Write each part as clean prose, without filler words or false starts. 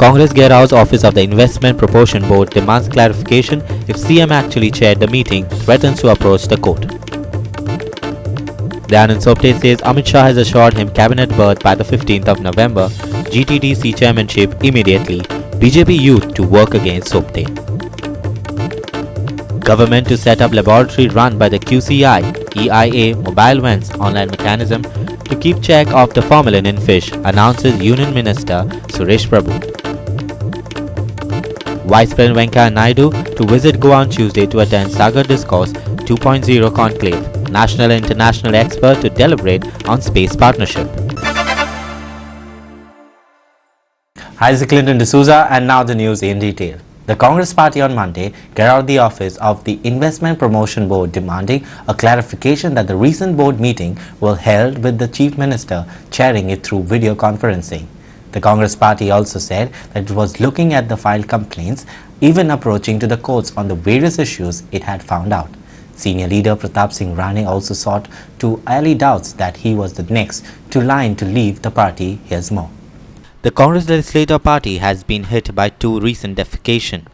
Congress Gearhouse Office of the Investment Promotion Board demands clarification if CM actually chaired the meeting, threatens to approach the court. The Anand Sopte says Amit Shah has assured him cabinet berth by the 15th of November, GTDC chairmanship immediately, BJP youth to work against Sopte. Government to set up laboratory run by the QCI, EIA mobile vents online mechanism to keep check of the formalin in fish, announces Union Minister Suresh Prabhu. Vice President Venkaiah Naidu to visit Goa on Tuesday to attend Sagar Discourse 2.0 conclave, national and international expert to deliberate on space partnership. Hi, this is Clinton D'Souza and now the news in detail. The Congress Party on Monday garnered the office of the Investment Promotion Board demanding a clarification that the recent board meeting was held with the Chief Minister chairing it through video conferencing. The Congress Party also said that it was looking at the filed complaints, even approaching to the courts on the various issues it had found out. Senior leader Pratap Singh Rane also sought to allay doubts that he was the next to line to leave the party. Here's more. The Congress Legislative Party has been hit by two recent defecations,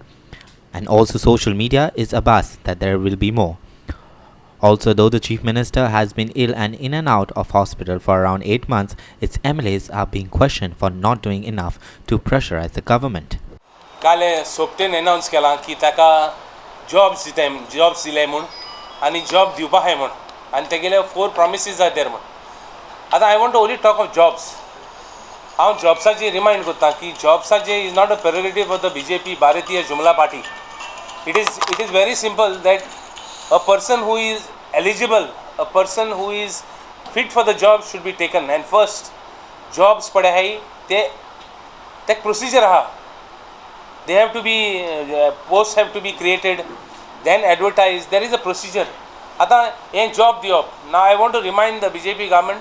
and also social media is abuzz that there will be more. Also, though the Chief Minister has been ill and in and out of hospital for around 8 months, its MLAs are being questioned for not doing enough to pressurize the government. काले सोपटेन announce केला की ताका jobs दिले म्हूण आनी job दिवपा आहाय म्हूण आनी तेगेले 4 promises आर देर म्हूण. आतां I want to only talk of jobs. हांव जॉब्साची रिमाइंड करता की जॉब्साचे is not a prerogative of the BJP Bharatiya Jumla party. It is very simple that a person who is eligible, a person who is fit for the job should be taken. And first, jobs पड़े हैं ते procedure रहा. They have to be posts have to be created, then advertised. There is a procedure. आता ये job दियो. Now I want to remind the BJP government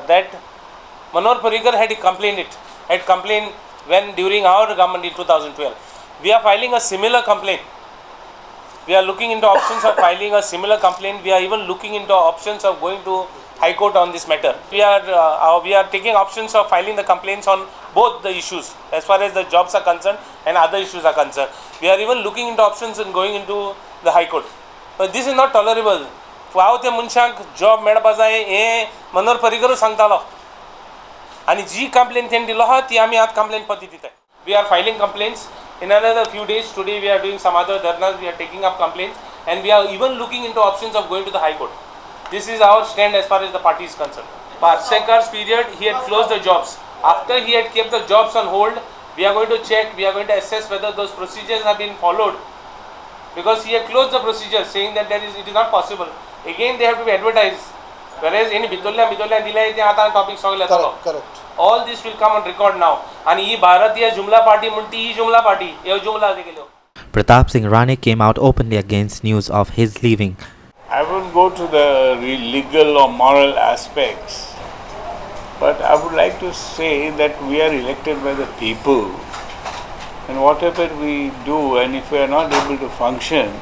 that Manor Parrikar had complained when during our government in 2012. We are filing a similar complaint. We are looking into options of filing a similar complaint. We are even looking into options of going to High Court on this matter. We are taking options of filing the complaints on both the issues as far as the jobs are concerned and other issues are concerned. We are even looking into options and going into the High Court. But this is not tolerable. Wow, the Munshank job Medapazai, Manor Parrikar Santalo. And G complaint and Diloha, Tiamiat complaint Patitita. We are filing complaints. In another few days, today we are doing some other dharnas, we are taking up complaints, and we are even looking into options of going to the High Court. This is our stand as far as the party is concerned. Parsekar's period, he had closed the jobs. After he had kept the jobs on hold, we are going to check, we are going to assess whether those procedures have been followed. Because he had closed the procedure, saying that it is not possible. Again, they have to be advertised. Whereas any Bitolla Dilay topics correct. All this will come on record now. And this Bharatiya Jumla Party Munti Jumla Party. Pratap Singh Rane came out openly against news of his leaving. I won't go to the legal or moral aspects, but I would like to say that we are elected by the people, and whatever we do, and if we are not able to function,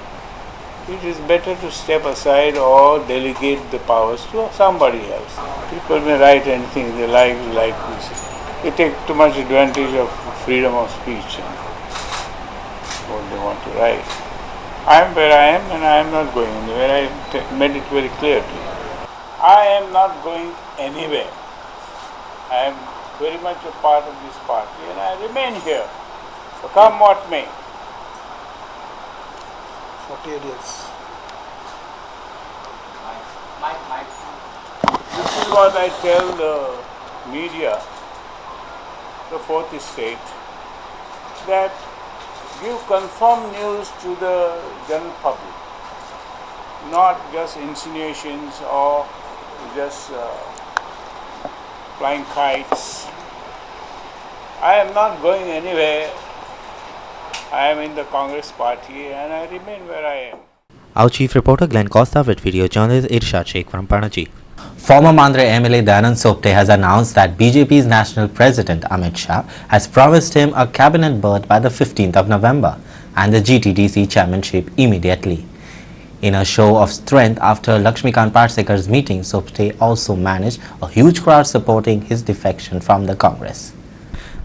it is better to step aside or delegate the powers to somebody else. People may write anything they like they take too much advantage of freedom of speech and what they want to write. I am where I am and I am not going anywhere. I made it very clear to you. I am not going anywhere. I am very much a part of this party and I remain here. So come what may. 40 idiots. This is what I tell the media, the fourth estate, that give confirmed news to the general public, not just insinuations or just flying kites. I am not going anywhere. I am in the Congress party and I remain where I am. Our chief reporter Glenn Costa with video journalist Irshad Sheikh from Panaji. Former Mandre MLA Dayanand Sopte has announced that BJP's national president Amit Shah has promised him a cabinet berth by the 15th of November and the GTDC chairmanship immediately. In a show of strength after Lakshmikant Parsekar's meeting, Sopte also managed a huge crowd supporting his defection from the Congress.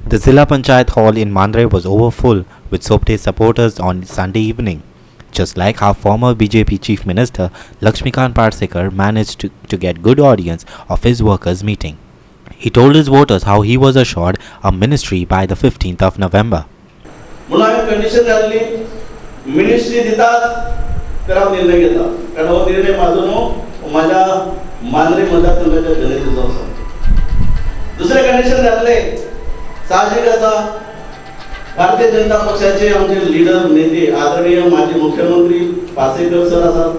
The Zilla Panchayat Hall in Mandre was overfull with Sopte supporters on Sunday evening, just like how former BJP Chief Minister Lakshmikant Parsekar managed to get good audience of his workers' meeting. He told his voters how he was assured a ministry by the 15th of November. म्हणून हांवें condition घातली ministry दितात तर हांव निर्णय घेता कारण हो निर्णय म्हाजो न्हू म्हाज्या मांद्रे मतदारसंघाच्या जनतेचो आसा. दुसरें कंडिशन घातले साहजीक आसा भारतीय जनता पक्षाचे आमचे लिडर नेते आदरणीय माजी मुख्यमंत्री पार्सेकर सर आसात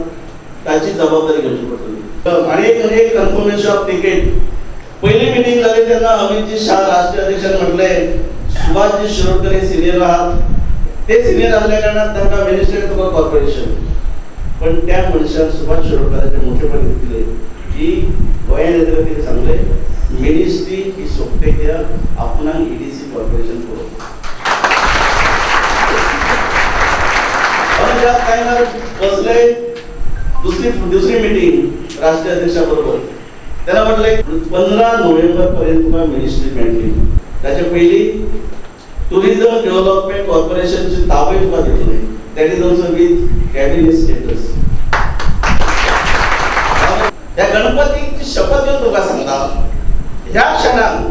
ताची जबाबदारी घेवची पडटली. आनी एक कन्फर्मेशन ऑफ तिकेट पहिली मिटींग जाली तेन्ना अमितजी शाह राष्ट्रीय अध्यक्षान म्हटलें सुभाषजी शिरोडकर हे सिनियर आहात ते सिनियर असल्या कारणान तांकां मिनिस्टर तुका कॉर्पोरेशन पण त्या मनशान सुभाष शिरोडकराचे मोठेपण घेतले की गोंयांत येतले तिने सांगले मिनिस्ट्री ही सोपते घ्या आपणाक ईडीसी कॉर्पोरेशन करू. आणि त्या टायमार बसले दुसरी मिटींग राष्ट्रीय अध्यक्षा बरोबर त्यांना म्हटले 15 नोव्हेंबर पर्यंत तुका मिनिस्ट्री मेळटली. त्याच्या पहिली टुरिझम डेव्हलपमेंट कॉर्पोरेशनची ताबे तुका घेतली that is also with cabinet status. त्या गणपतीची शपथ घेऊन तुका सांगता ह्या क्षणात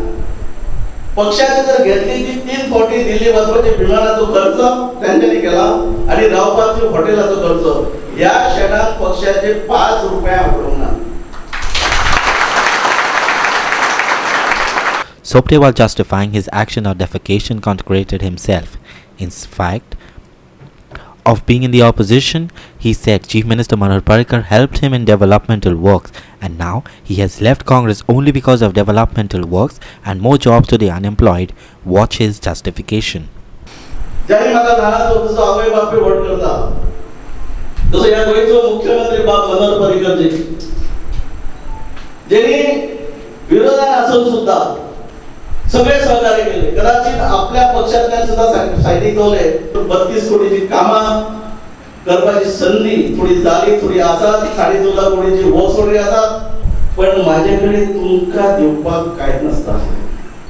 पक्षाने जर घेतली ती 3 फावटी दिल्ली वचपाचे विमानाचो खर्च त्यांच्यानी केला आणि रावपाचो हॉटेलाचो खर्च ह्या क्षणात पक्षाचे 5 रुपया पडूंक ना. Sopte, while justifying his action of defecation, congratulated himself. In fact, of being in the opposition, he said Chief Minister Manohar Parrikar helped him in developmental works, and now he has left Congress only because of developmental works and more jobs to the unemployed. Watch his justification. ज्यांनी मला लहानाचो तसो आवय बापूय व्हड करता तसो ह्या गोंयचो मुख्यमंत्री बाब मनोहर पर्रीकर जी ज्यांनी विरोधात आसून सुद्धा सगळे सहकार्य केले. कदाचित आपल्या पक्षातल्या सुद्धा सायडीक दवरले 32 कोटीची कामां करपाची संधी थोडी जाली थोडी आसात 14.5 कोटीची वोसोडी आसात पण माझे कडेन तुमकां दिवपाक कांयच नासता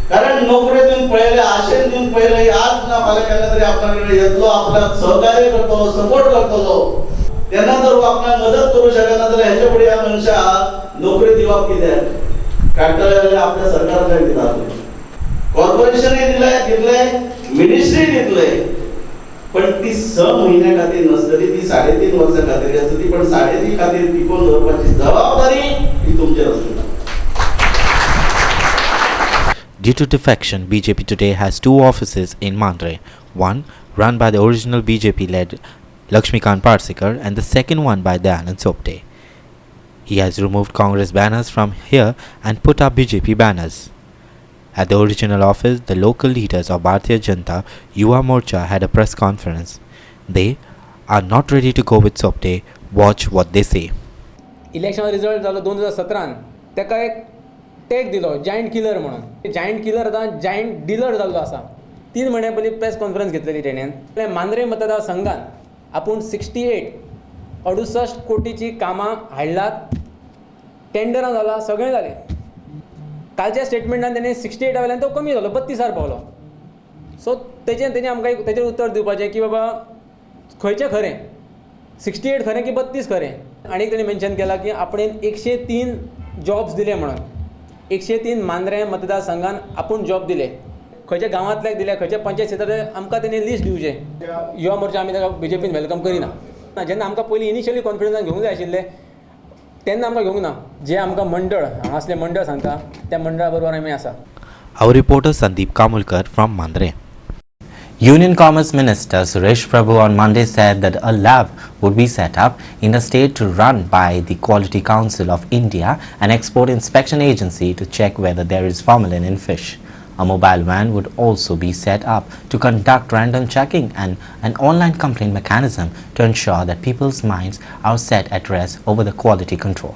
कारण नोकऱ्यो दिवन पळयले आशेन दिवन पळयले आज ना फाल्यां केन्ना तरी आपल्या कडेन येतलो आपल्याक सहकार्य करतलो सपोर्ट करतलो तेन्ना जर आपल्याक मदत करूं शकना जाल्यार हेचे फुडें ह्या मनशाक नोकरी दिवप कित्याक काडटले जाल्यार आपल्या सरकाराक दितात. कॉर्पोरेशनय दिले मिनिस्ट्री दितले पण ती 6 महिन्या खातीर नसतली ती 3.5 वर्सां खातीर आसतली पण 3.5 खातीर टिकोवन दवरपाची जबाबदारी ही तुमचेर आसतली. Due to defection, BJP today has 2 offices in Mandre, one run by the original BJP-led Lakshmikant Parsekar and the second one by Dayanand Sopte. He has removed Congress banners from here and put up BJP banners. At the original office, the local leaders of Bharatiya Janata Yuva Morcha had a press conference. They are not ready to go with Sopte. Watch what they say. Election result जालो 2017 तेका एक tag दिलो giant killer म्हणून. Giant killer आतां giant dealer जाल्लो आसा. 3 म्हयन्या पयलीं प्रेस कॉन्फरन्स घेतलेली तेणेन मांद्रे मतदारसंघात आपूण 68 कोटीची कामां हाडलात टेंडरां जाला सगळें जालें. कालच्या स्टेटमेंटान तेणें 68 वयल्यान तो कमी जालो 32 पावलो. सो तेजें आमकां तेजेर उत्तर दिवपाचें की बाबा खंयचें खरें 68 खरें की 32 खरें. आनीक तेणें मेन्शन केलां की आपणें 103 जॉब्स दिले म्हणून 103 मांद्रे मतदारसंघान आपूण जॉब दिले खंयच्या गांवांतल्याक दिले खंयच्या पंचायत क्षेत्रांत आमकां तेणें लिस्ट दिवचें. युवा मोर्चा आमी ताका BJPन वेलकम करिना. जेन्ना आमकां पयलीं इनिशियली कॉन्फिडन्सान घेवंक जाय आशिल्लें तेन्ना आमकां घेवंक ना. जे आमकां मंडळ हांगासले मंडळ सांगता त्या मंडळा बरोबर आमी आसा. Our reporter Sandeep Kamulkar from Mandre. Union Commerce Minister Suresh Prabhu on Monday said that a lab would be set up in the state to run by the Quality Council of India, an export inspection agency, to check whether there is formalin in fish. A mobile van would also be set up to conduct random checking and an online complaint mechanism to ensure that people's minds are set at rest over the quality control.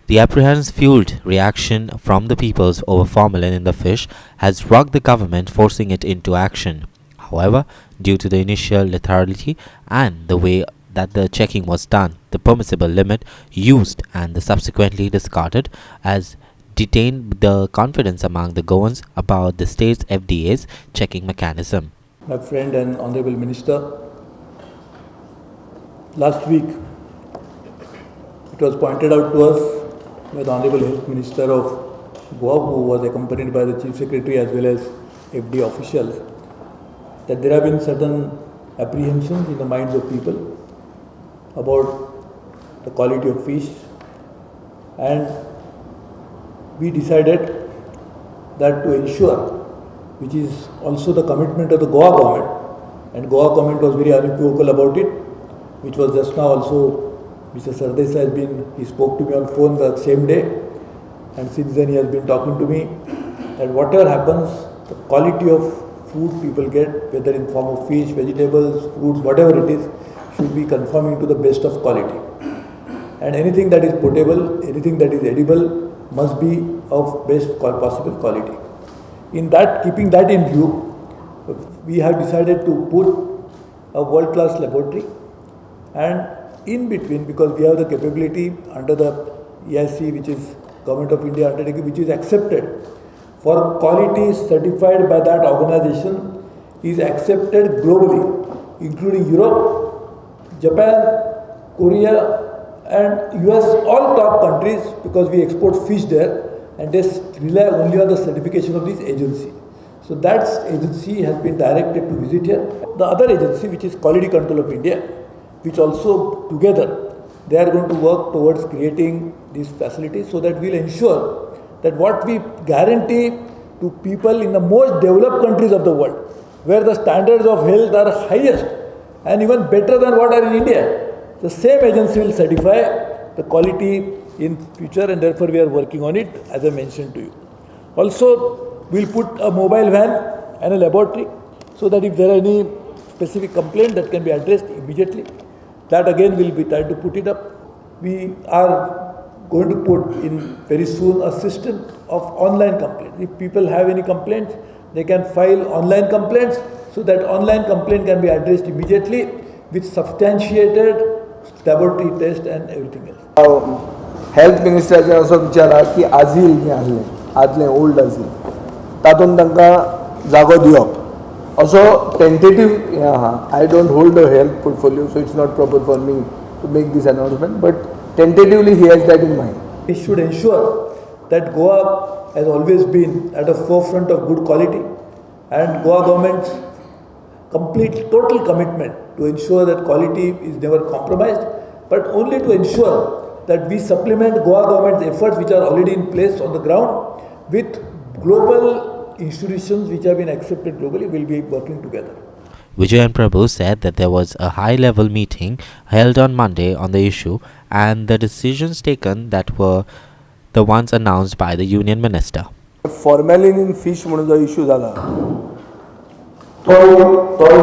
The apprehension-fueled reaction from the peoples over formalin in the fish has rocked the government, forcing it into action. However, due to the initial lethargy and the way that the checking was done, the permissible limit used and the subsequently discarded as detained the confidence among the Goans about the state's FDA's checking mechanism. My friend and Honorable Minister, last week it was pointed out to us by the Honorable Health Minister of Goa, who was accompanied by the Chief Secretary as well as FDA officials, that there have been certain apprehensions in the minds of people about the quality of fish, and we decided that to ensure, which is also the commitment of the Goa government, and Goa government was very unequivocal about it, which was just now also Mr. Sardesai has been, he spoke to me on phone the same day, and since then he has been talking to me that whatever happens, the quality of food people get, whether in form of fish, vegetables, fruits, whatever it is, should be conforming to the best of quality. And anything that is potable, anything that is edible must be of best possible quality. In that, keeping that in view, we have decided to put a world-class laboratory, and in between, because we have the capability under the EIC, which is Government of India undertaking, which is accepted for quality certified by that organization, is accepted globally, including Europe, Japan, Korea, and US, all top countries, because we export fish there, and they rely only on the certification of this agency. So that agency has been directed to visit here. The other agency, which is Quality Control of India, which also together they are going to work towards creating these facilities, so that we will ensure that what we guarantee to people in the most developed countries of the world, where the standards of health are highest and even better than what are in India, the same agency will certify the quality in future, and therefore we are working on it, as I mentioned to you. Also, we will put a mobile van and a laboratory, so that if there are any specific complaint that can be addressed immediately, that again will be tried to put it up. We are going to put in very soon a system of online complaints. If people have any complaints, they can file online complaints, so that online complaint can be addressed immediately with substantiated laboratory test and everything else. Health मिनिस्टराचे असो विचार आहा की आझील जें आसलें आदलें old आझील तातूंत तांकां जागो दिवप असो टेंटेटीव हें आहा. I don't hold the health portfolio, so it's not proper for me to make this announcement, but tentatively he has that in mind. We should ensure that Goa has always been at the forefront of good quality, and Goa government's complete total commitment to ensure that quality is never compromised, but only to ensure that we supplement Goa government's efforts, which are already in place on the ground, with global institutions which have been accepted globally. Will be working together. Vijay and Prabhu said that there was a high-level meeting held on Monday on the issue, and the decisions taken that were the ones announced by the union minister. Formalin in fish म्हणून जो issue जाला तो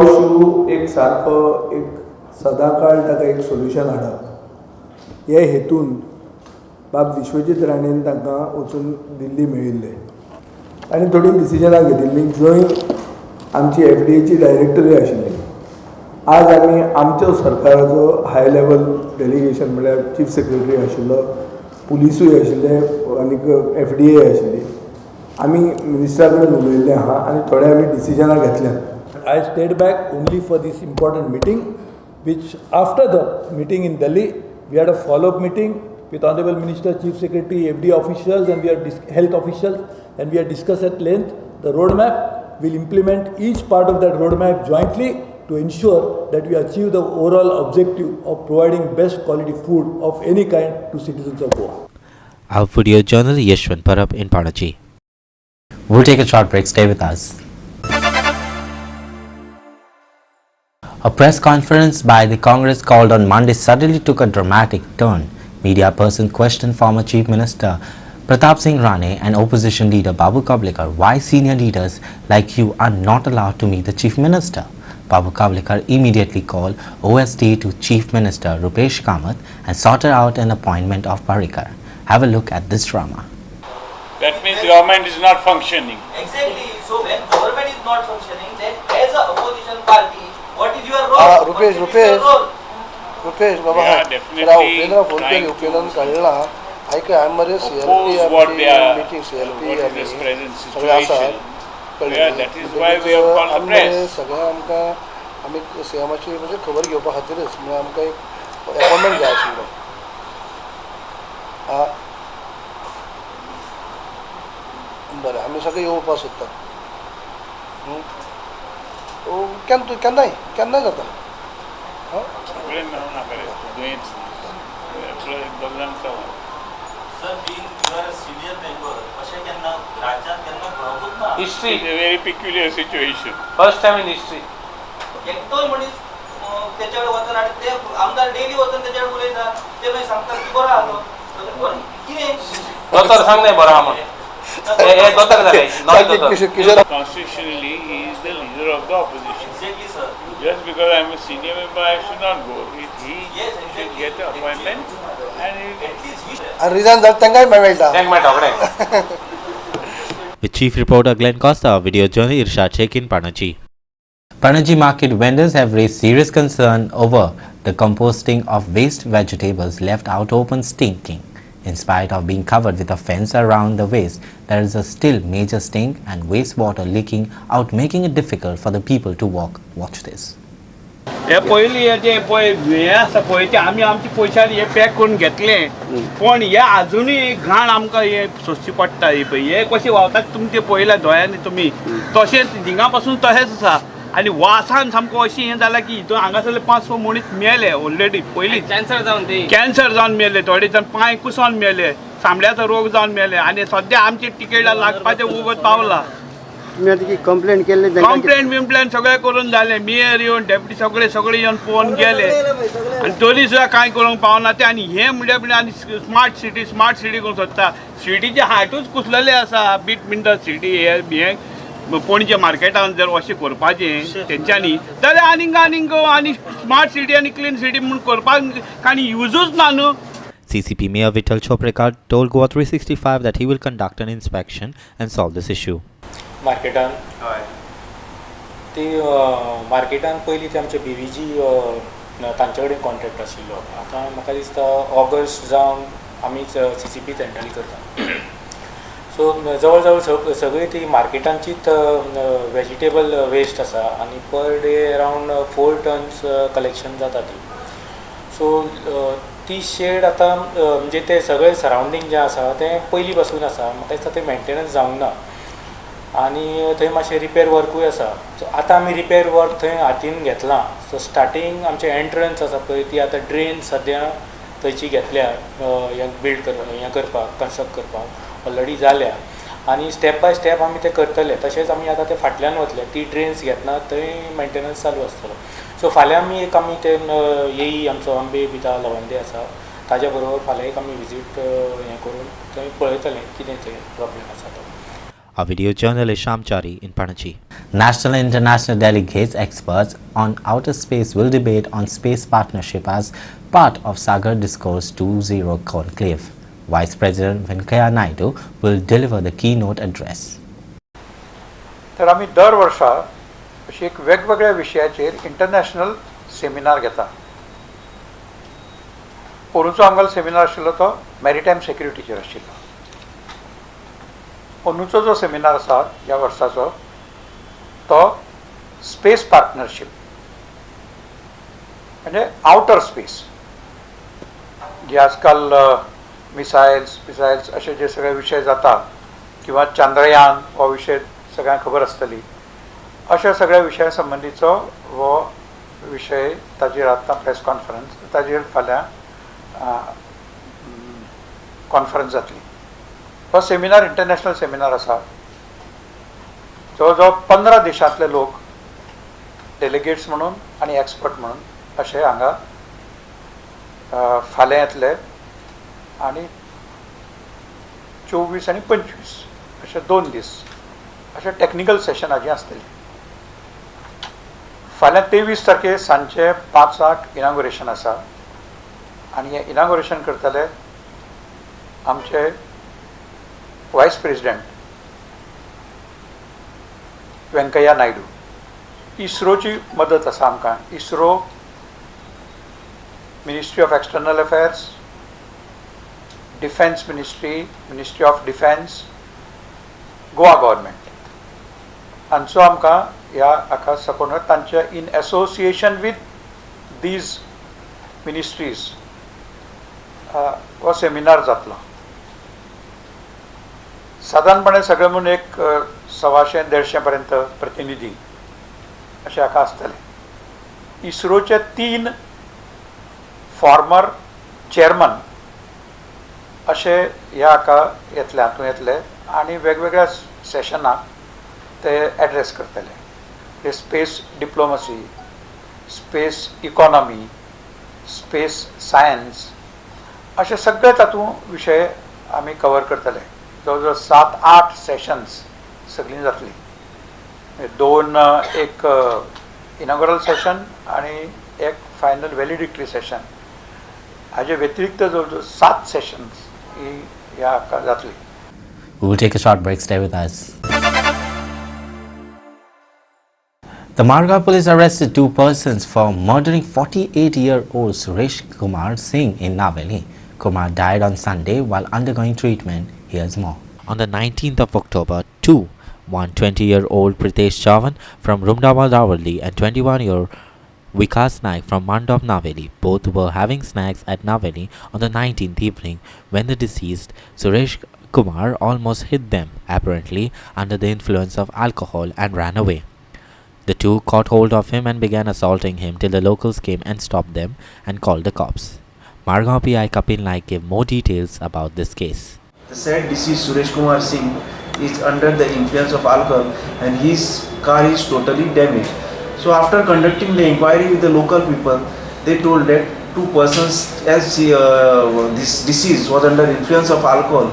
issue एक सारको एक सदाकाळ ताका एक solution हाडप हे हेतून बाब विश्वजीत राणेन तांकां वचून दिल्ली मेळिल्ले आनी थोडी डिसिजनां घेतिल्लीं, जंय आमची एफडीएची डायरेक्टरूय आशिल्ली. आज आमी आमच्या सरकाराचो हाय लेवल डेलिगेशन म्हळ्यार चीफ सेक्रेटरी आशिल्लो, पुलिसूय आशिल्ले आनीक एफडीए आशिल्ली. आमी मिनिस्टरा कडेन उलयल्लें आहा आनी थोडे आमी डिसिजनां घेतल्यात. I stayed back only for this important meeting, which after the meeting in Delhi, we had a follow-up meeting with Honorable Minister, Chief Secretary, FDA officials, and we are health officials, and we have discussed at length the roadmap. We'll implement each part of that roadmap jointly to ensure that we achieve the overall objective of providing best quality food of any kind to citizens of Goa. Our video journalist Yashwant Parab in Panaji. We'll take a short break. Stay with us. A press conference by the Congress called on Monday suddenly took a dramatic turn. Media person questioned former Chief Minister Pratap Singh Rane and opposition leader Babu Kavlikar why senior leaders like you are not allowed to meet the Chief Minister. Babu Kavlikar immediately called OST to Chief Minister Rupesh Kamath and sorted out an appointment of Parrikar. Have a look at this drama. That means government is not functioning. Exactly. So when government is not functioning, then as a opposition party, what is your role? Rupesh What is your role? Rupesh Baba Yeah, जरा definitely Upendra phone trying केली, उपेंद्रन कळला ऐका मरे oppose what they are, meeting what is this present सगळे आसात situation. Yeah, that is why we have called the press. सगळ्या आमकां आमी सीएमाची म्हणजे खबर घेवपा खातीरच म्हणजे आमकां एक अपॉइंटमेंट जाय आशिल्लो बरें आमी सगळे येवपा सोदतात केन्नाय जाता सगळे मेळून नाका रे, दुयेंस दोगांक चला. Sir, being you are a senior member, अशें केन्ना राज्यांत केन्ना घडोवूच ना. History It's a very peculiar situation. First time in history. एकटोय मनीस त्याच्याकडे वचन आणि ते आमदार डेली वचन त्याच्याकडे उलयता ते मागीर सांगतात की बरो आलो कितें दोतोर सांग नाही बरो आहा म्हणून. हे दोतोर जाले नॉय दोतोर. Constitutionally, he is the leader of the opposition. Exactly, sir. Just because I am a senior member, I should not go. He Yes, should exactly. get an appointment and he At least we should. आणि resign जाता तांकांय मेळटा thank मेळटा फुडें. With Chief Reporter Glenn Costa, video journalist Irshad Sheikh in Panaji. Panaji market vendors have raised serious concern over the composting of waste vegetables left out open stinking. In spite of being covered with a fence around the waste, there is a still major stink and wastewater leaking out, making it difficult for the people to walk. Watch this. हे पयलीं हे जे पळय हें आसा पळय ते आमी आमचे पयशांनी हे pack करून घेतले पण हे आजुनूय घाण आमकां हे सोंसची पडटा ही पळय हे कशें व्हांवतात तुमी ते पळयल्या दोळ्यांनी तुमी तशेंच हिंगा पासून तशेंच आसा आनी वासान सामको अशें हें जालां की हितून हांगासरले 5-6 मनीस मेले ऑलरेडी पयलीं कॅन्सर जावन मेले थोडे जाण पांय कुसोन मेले सामड्याचो रोग जावन मेले आनी सद्या आमचे टिकेटां लागपाचें उगत पावला कंप्लेंट बिम्प्लेन सगळे करून झाले मेयर येवन डेप्युटी सगळे येवन पळोवन गेले आनी तरी सुद्दां कांय करूंक पावना ते आनी हें म्हणजे आनी स्मार्ट सिटी करूंक सोदता सिटीचे हाटूच कुसलेले आसा बीट मिनट सिटी हे पणजे मार्केटान जर अशें करपाचें तेंच्यांनी जाल्यार आनीक स्मार्ट सिटी आनी क्लीन सिटी म्हूण करपाक कांय यूजूच ना न्हू. CCP Mayor Vittal Choprekar told GOA365 that he will conduct an inspection and solve this issue. मार्केटान ती मार्केटान पयलीं ते आमचे BVG तांचे कडेन कॉन्ट्रॅक्ट आशिल्लो आतां म्हाका दिसता ऑगस्ट जावन आमी CCP तेंच्यांनी करता सो जवळ जवळ सगळी ती मार्केटांचीच वेजिटेबल वेस्ट आसा आनी per day around 4 turns collection जाता ती सो ती शेड आतां म्हणजे ते सगळे सरावंडींग जें आसा तें पयलीं पासून आसा म्हाका दिसता तें मेंटेनन्स जावंक ना आनी थंय मातशें रिपेर वर्कूय आसा सो आतां आमी रिपेर वर्क थंय हातीन घेतलां सो स्टार्टींग आमचें एंट्रन्स आसा पळय ती आतां ड्रेन सद्या थंयची घेतल्या हें करपाक कन्स्ट्रक्ट करपाक ऑलरेडी जाल्या आनी स्टेप बाय स्टेप आमी तें करतले तशेंच आमी आतां ते फाटल्यान वतले ती ड्रेन्स घेतना थंय मेंटेनन्स चालू आसतलो सो फाल्यां आमी ते येई आमचो आंबे बिता लवंदे आसा ताज्या बरोबर फाल्यां एक आमी विजीट हें करून थंय पळयतलें कितें थंय प्रॉब्लेम आसा तो. Our video journalist Sham Chari in Panaji. National and international delegates, experts on outer space will debate on space partnership as part of Sagar Discourse 2.0 conclave. Vice President Venkaiah Naidu will deliver the keynote address. तर आम्ही दर वर्षा अशी एक वेगवेगळ्या विशयाचेर international seminar घेता. पोरूचो आमगेलो seminar आशिल्लो तो मॅरिटायम सेक्युरिटीचेर आशिल्लो. अंदूचो जो सेमिनार आसा ह्या वर्साचो तो स्पेस पार्टनरशीप म्हणजे आउटर स्पेस जे आजकाल मिसायल्स असे जे सगळे विषय जाता किंवा चांद्रयान हो विषय सगळ्यांक खबर आसतली अशा सगळ्या विशया संबंधीचो हो विषय ताजेर आतां प्रेस कॉन्फरन्स ताजेर फाल्यां कॉन्फरन्स जातली. हो सेमिनार इंटरनॅशनल सेमिनार आसा. जवळ जवळ 15 देशांतले लोक डेलिगेट्स म्हणून आनी एक्सपर्ट म्हणून अशे हांगा फाल्यां येतले आनी 24 आनी 25 अशे 2 दीस अशे टॅक्निकल सेशनाची आसतली. फाल्यां 23 तारखेर सांजचे 5:00 इनॉग्रेशन आसा आनी हें इनॉग्रेशन करतले आमचे वायस प्रेसिडेंट वेंकय्या नायडू. इस्रोची मदत आसा आमकां. ISRO, ministry of external affairs, Defense Ministry, Ministry of Defense, Goa government. हांचो आमकां ह्या हाका सकून तांच्या in association with these ministries हो सेमिनार जातलो. साधारणपणे सगळे म्हणून एक 100-150 पर्यंत प्रतिनिधी अशे हाका आसतले. इस्रोचे 3 फॉर्मर चेअरमन अशे ह्या हाका येतले, हातूंत येतले आनी वेगवेगळ्या सेशनाक ते एड्रेस करतले. ते space diplomacy, space economy, space science अशे सगळे तातूंत विशय आमी कवर करतले. जवळ 7-8 सेशन्स सगळीं जातली. 2 एक इनॉग्रल सेशन आनी एक फायनल वॅलिडिटरी सेशन. हाजे व्यतिरिक्त जवळ 7 सेशन्स ही ह्या हाका जातली. We will take a short break. Stay with us. The Margao police arrested 2 persons for murdering 48-year-old Suresh Kumar Singh in Naveli. Kumar died on Sunday while undergoing treatment. Here's more. On the 19th of October, one 20-year-old Pritesh Chavan from Rumdama Rawali and 21-year-old Vikas Naik from Mandop Naveli both were having snacks at Naveli on the 19th evening when the deceased Suresh Kumar almost hit them, apparently under the influence of alcohol, and ran away. The two caught hold of him and began assaulting him till the locals came and stopped them and called the cops. Margao PI Kapil Naik gave more details about this case. The said deceased Suresh Kumar Singh is under the influence of alcohol and his car is totally damaged. So after conducting the inquiry with the local people, they told that 2 persons, as this deceased was under influence of alcohol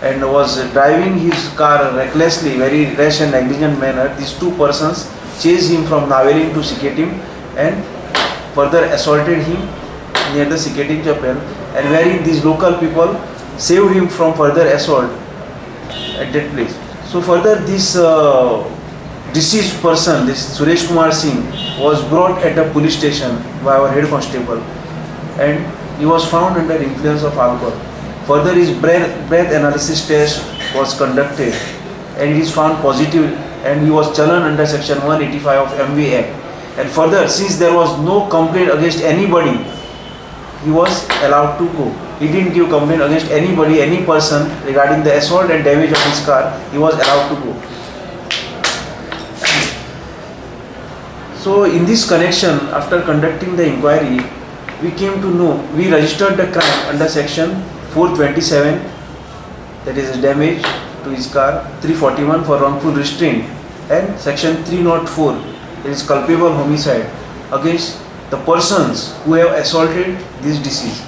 and was driving his car recklessly, very rash and negligent manner, these 2 persons chased him from Naveli to Siketim and further assaulted him near the Siketim chapel, and wherein these local people saved him from further assault at that place. So further this deceased person, this Suresh Kumar Singh, was brought at the police station by our head constable and he was found under influence of alcohol. Further his breath analysis test was conducted and it is found positive and he was challened under section 185 of MV Act. And further, since there was no complaint against anybody, he was allowed to go. He didn't give complaint against anybody, any person regarding the assault and damage of his car. He was allowed to go. So in this connection, after conducting the inquiry, we came to know, we registered the crime under section 427, that is damage to his car, 341 for wrongful restraint, and section 304, that is culpable homicide against the persons who have assaulted this deceased.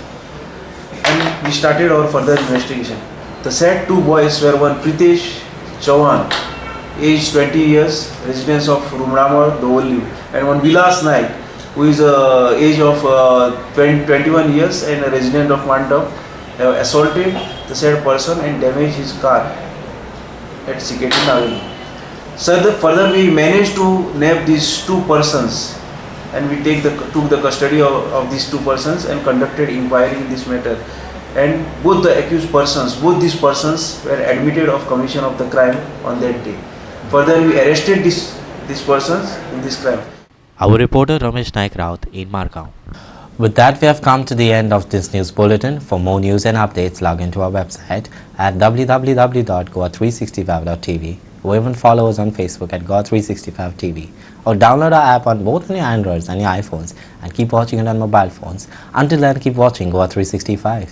And we started our further investigation. The said 2 boys were one Pritesh Chavan, age 20 years, residence of Rumrama, Dovalli, and one Vilas Naik, who is age of 21 years and a resident of Mandap, have assaulted the said person and damaged his car at Siketim Naveli. So further we managed to nab these 2 persons and we took the custody of these 2 persons and conducted inquiry in this matter. And both the accused persons, both these persons were admitted of commission of the crime on that day. Further we arrested these persons in this crime. Our reporter Ramesh Naik Raut in Margao. With that, we have come to the end of this news bulletin. For more news and updates, log into our website at www.GOA365.tv, or even follow us on Facebook at GOA365TV, or download our app on both your Androids and your iPhones and keep watching it on mobile phones. Until then, keep watching GOA365.